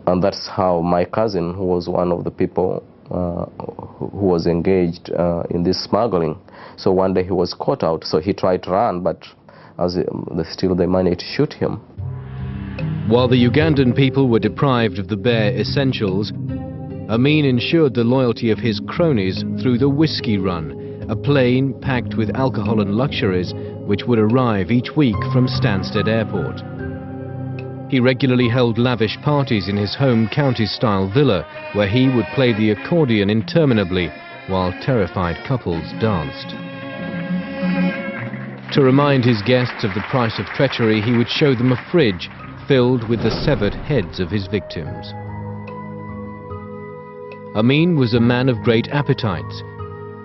And that's how my cousin, who was one of the people who was engaged in this smuggling, so one day he was caught out, so he tried to run, but still they managed to shoot him. While the Ugandan people were deprived of the bare essentials, Amin ensured the loyalty of his cronies through the Whiskey Run, a plane packed with alcohol and luxuries which would arrive each week from Stansted Airport. He regularly held lavish parties in his home county-style villa, where he would play the accordion interminably while terrified couples danced. To remind his guests of the price of treachery, he would show them a fridge filled with the severed heads of his victims. Amin was a man of great appetites.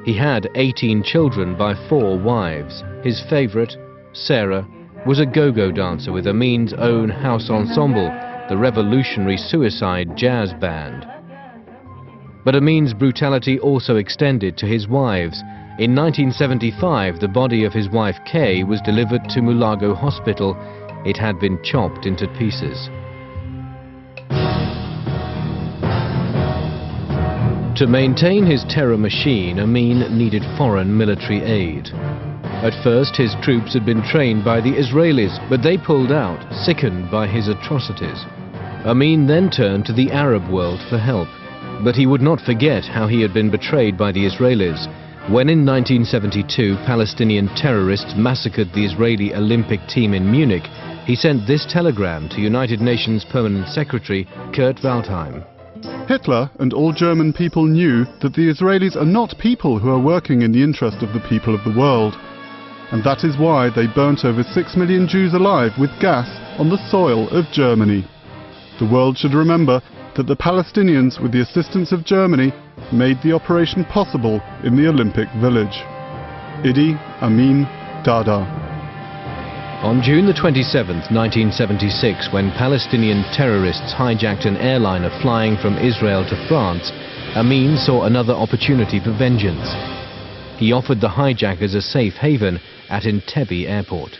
He had 18 children by 4 wives. His favorite, Sarah, was a go-go dancer with Amin's own house ensemble, the revolutionary Suicide Jazz Band. But Amin's brutality also extended to his wives. In 1975, the body of his wife Kay was delivered to Mulago Hospital. It had been chopped into pieces. To maintain his terror machine, Amin needed foreign military aid. At first, his troops had been trained by the Israelis, but they pulled out, sickened by his atrocities. Amin then turned to the Arab world for help, but he would not forget how he had been betrayed by the Israelis. When in 1972 Palestinian terrorists massacred the Israeli Olympic team in Munich, he sent this telegram to United Nations Permanent Secretary Kurt Waldheim. Hitler and all German people knew that the Israelis are not people who are working in the interest of the people of the world. And that is why they burnt over 6 million Jews alive with gas on the soil of Germany. The world should remember that the Palestinians, with the assistance of Germany, made the operation possible in the Olympic Village. Idi Amin Dada. On June the 27th, 1976, when Palestinian terrorists hijacked an airliner flying from Israel to France, Amin saw another opportunity for vengeance. He offered the hijackers a safe haven at Entebbe Airport.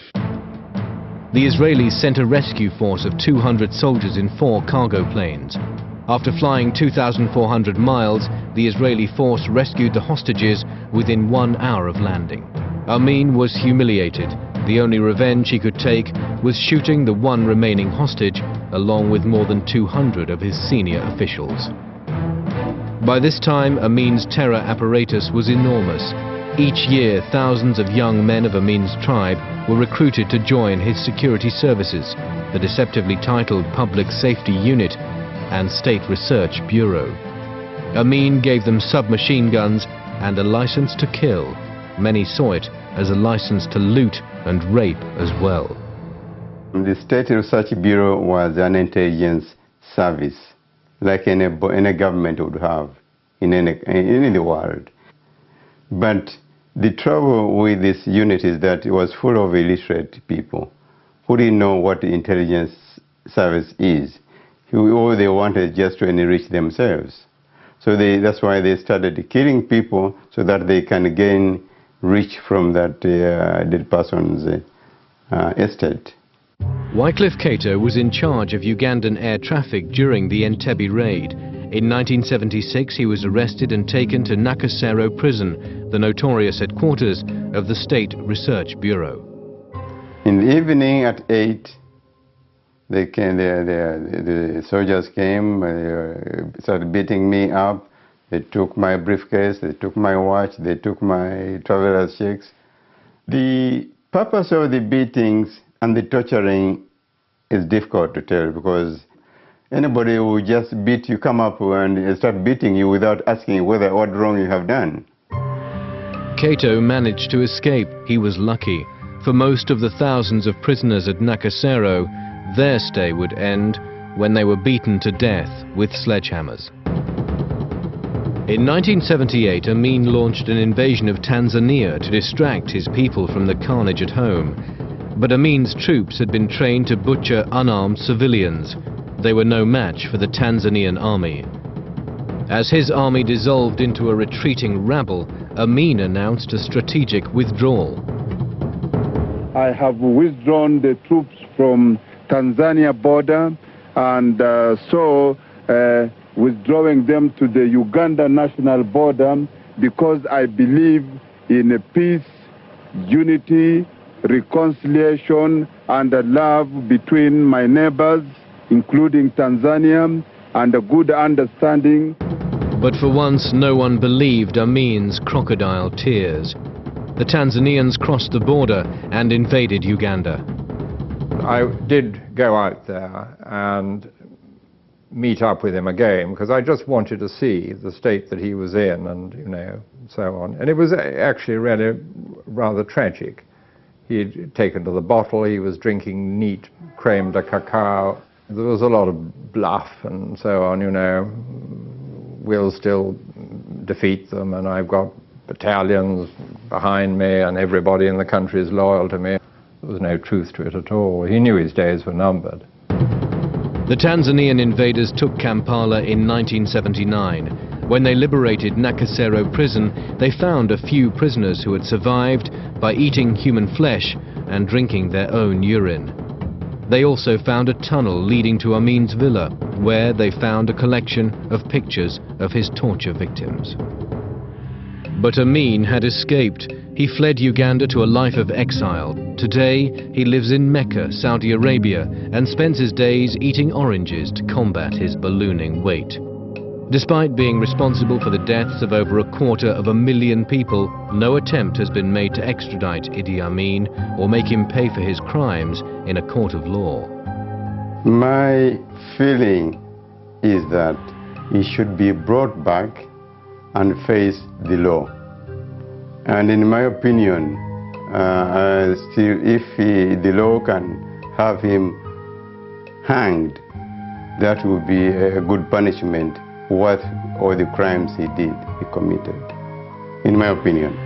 The Israelis sent a rescue force of 200 soldiers in 4 cargo planes. After flying 2,400 miles, the Israeli force rescued the hostages within 1 hour of landing. Amin was humiliated. The only revenge he could take was shooting the one remaining hostage, along with more than 200 of his senior officials. By this time, Amin's terror apparatus was enormous. Each year, thousands of young men of Amin's tribe were recruited to join his security services, the deceptively titled Public Safety Unit and State Research Bureau. Amin gave them submachine guns and a license to kill. Many saw it as a license to loot and rape as well. The State Research Bureau was an intelligence service, like any government would have in the world. But the trouble with this unit is that it was full of illiterate people who didn't know what the intelligence service is. All they wanted just to enrich themselves. So that's why they started killing people so that they can gain rich from that dead person's estate. Wycliffe Cato was in charge of Ugandan air traffic during the Entebbe raid. In 1976, he was arrested and taken to Nakasero prison, the notorious headquarters of the State Research Bureau. In the evening at 8, the soldiers came, they started beating me up. They took my briefcase, they took my watch, they took my traveler's checks. The purpose of the beatings and the torturing is difficult to tell, because anybody who just beat you, come up and start beating you without asking what wrong you have done. Cato managed to escape. He was lucky. For most of the thousands of prisoners at Nakasero, their stay would end when they were beaten to death with sledgehammers. In 1978, Amin launched an invasion of Tanzania to distract his people from the carnage at home. But Amin's troops had been trained to butcher unarmed civilians. They were no match for the Tanzanian army. As his army dissolved into a retreating rabble, Amin announced a strategic withdrawal. I have withdrawn the troops from Tanzania border. and withdrawing them to the Uganda national border, because I believe in a peace, unity, reconciliation, and love between my neighbors, including Tanzania, and a good understanding. But for once, no one believed Amin's crocodile tears. The Tanzanians crossed the border and invaded Uganda. I did go out there and meet up with him again, because I just wanted to see the state that he was in, and so on. And it was actually really rather tragic. He had taken to the bottle, he was drinking neat creme de cacao. There was a lot of bluff and so on, we'll still defeat them, and I've got battalions behind me, and everybody in the country is loyal to me. There was no truth to it at all. He knew his days were numbered. The Tanzanian invaders took Kampala in 1979. When they liberated Nakasero prison, they found a few prisoners who had survived by eating human flesh and drinking their own urine. They also found a tunnel leading to Amin's villa, where they found a collection of pictures of his torture victims. But Amin had escaped. He fled Uganda to a life of exile. Today, he lives in Mecca, Saudi Arabia, and spends his days eating oranges to combat his ballooning weight. Despite being responsible for the deaths of over 250,000 people, no attempt has been made to extradite Idi Amin or make him pay for his crimes in a court of law. My feeling is that he should be brought back and face the law. And in my opinion, if the law can have him hanged, that would be a good punishment worth all the crimes he committed, in my opinion.